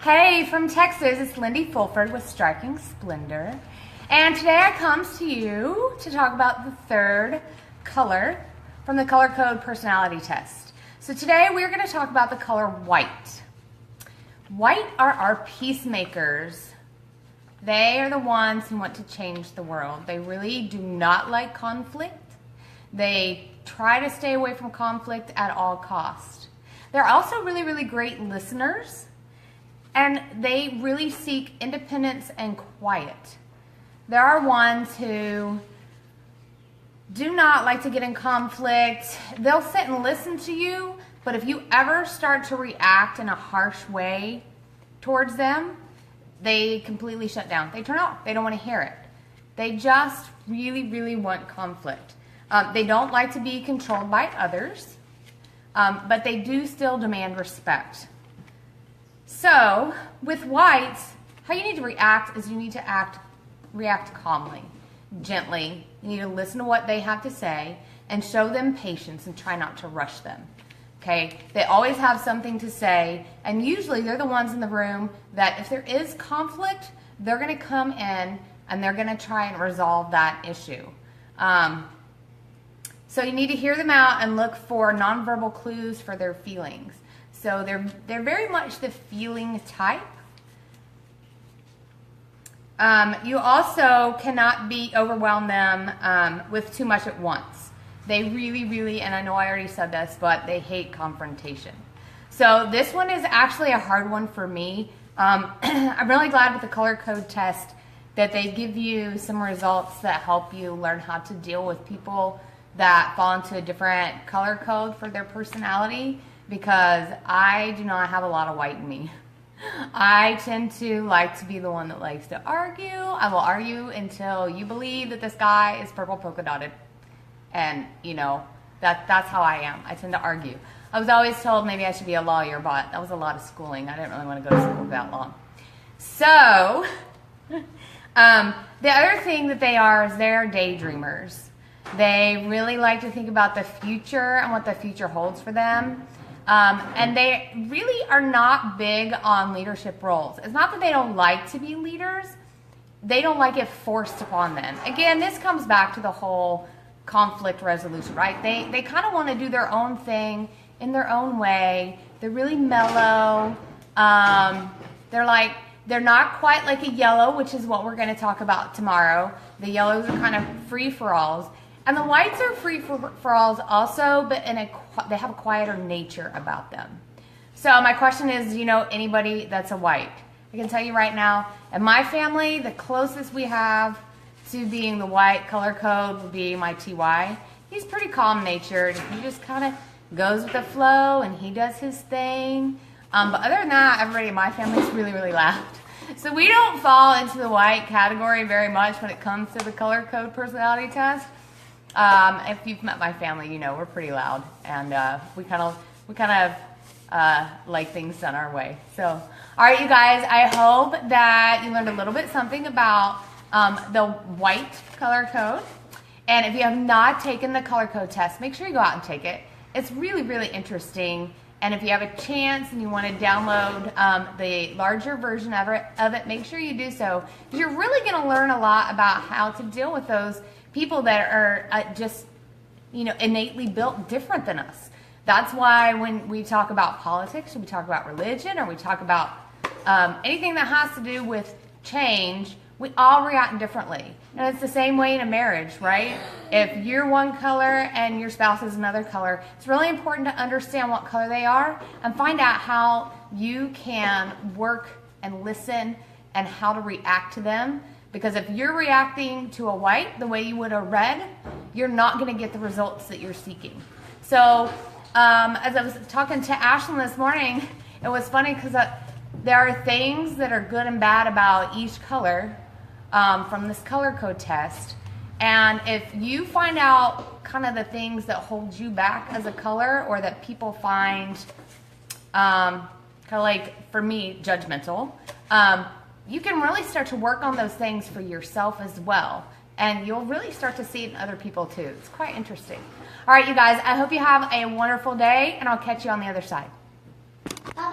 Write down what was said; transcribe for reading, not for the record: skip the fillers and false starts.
Hey, from Texas, it's Lindy Fulford with Striking Splendor. And today I come to you to talk about the third color from the color code personality test. So today we're going to talk about the color white. White are our peacemakers. They are the ones who want to change the world. They really do not like conflict. They try to stay away from conflict at all costs. They're also really, really great listeners. And they really seek independence and quiet. There are ones who do not like to get in conflict. They'll sit and listen to you, but if you ever start to react in a harsh way towards them, they completely shut down. They turn off. They don't want to hear it. They just really, really want conflict. They don't like to be controlled by others, but they do still demand respect. So, with whites, how you need to react is you need to react calmly, gently. You need to listen to what they have to say and show them patience and try not to rush them. Okay? They always have something to say, and usually they're the ones in the room that if there is conflict, they're going to come in and they're going to try and resolve that issue. So you need to hear them out and look for nonverbal clues for their feelings. So they're very much the feeling type. You also cannot overwhelm them with too much at once. They really, really, and I know I already said this, but they hate confrontation. So this one is actually a hard one for me. I'm really glad with the color code test that they give you some results that help you learn how to deal with people that fall into a different color code for their personality. Because I do not have a lot of white in me. I tend to like to be the one that likes to argue. I will argue until you believe that this guy is purple polka dotted. And, you know, that's how I am. I tend to argue. I was always told maybe I should be a lawyer, but that was a lot of schooling. I didn't really want to go to school that long. So, the other thing that they are is they're daydreamers. They really like to think about the future and what the future holds for them. And they really are not big on leadership roles. It's not that they don't like to be leaders. They don't like it forced upon them. Again, this comes back to the whole conflict resolution, right? They kind of want to do their own thing in their own way. They're really mellow. They're not quite like a yellow, which is what we're going to talk about tomorrow. The yellows are kind of free-for-alls. And the whites are free-for-alls also, but they have a quieter nature about them. So my question is, do you know anybody that's a white? I can tell you right now, in my family, the closest we have to being the white color code would be my TY. He's pretty calm-natured. He just kind of goes with the flow, and he does his thing. But other than that, everybody in my family is really, really loud. So we don't fall into the white category very much when it comes to the color code personality test. If you've met my family, you know we're pretty loud, and we kind of like things done our way. So, all right, you guys, I hope that you learned a little bit something about the white color code. And if you have not taken the color code test, make sure you go out and take it. It's really, really interesting. And if you have a chance and you want to download the larger version of it, make sure you do so. Because you're really going to learn a lot about how to deal with those people that are just, you know, innately built different than us. That's why when we talk about politics, or we talk about religion, or we talk about anything that has to do with change, we all react differently. And it's the same way in a marriage, right? If you're one color and your spouse is another color, it's really important to understand what color they are and find out how you can work and listen and how to react to them. Because if you're reacting to a white the way you would a red, you're not going to get the results that you're seeking. So, as I was talking to Ashlyn this morning, it was funny because there are things that are good and bad about each color from this color code test. And if you find out kind of the things that hold you back as a color, or that people find kind of like, for me, judgmental, you can really start to work on those things for yourself as well. And you'll really start to see it in other people too. It's quite interesting. All right, you guys, I hope you have a wonderful day, and I'll catch you on the other side.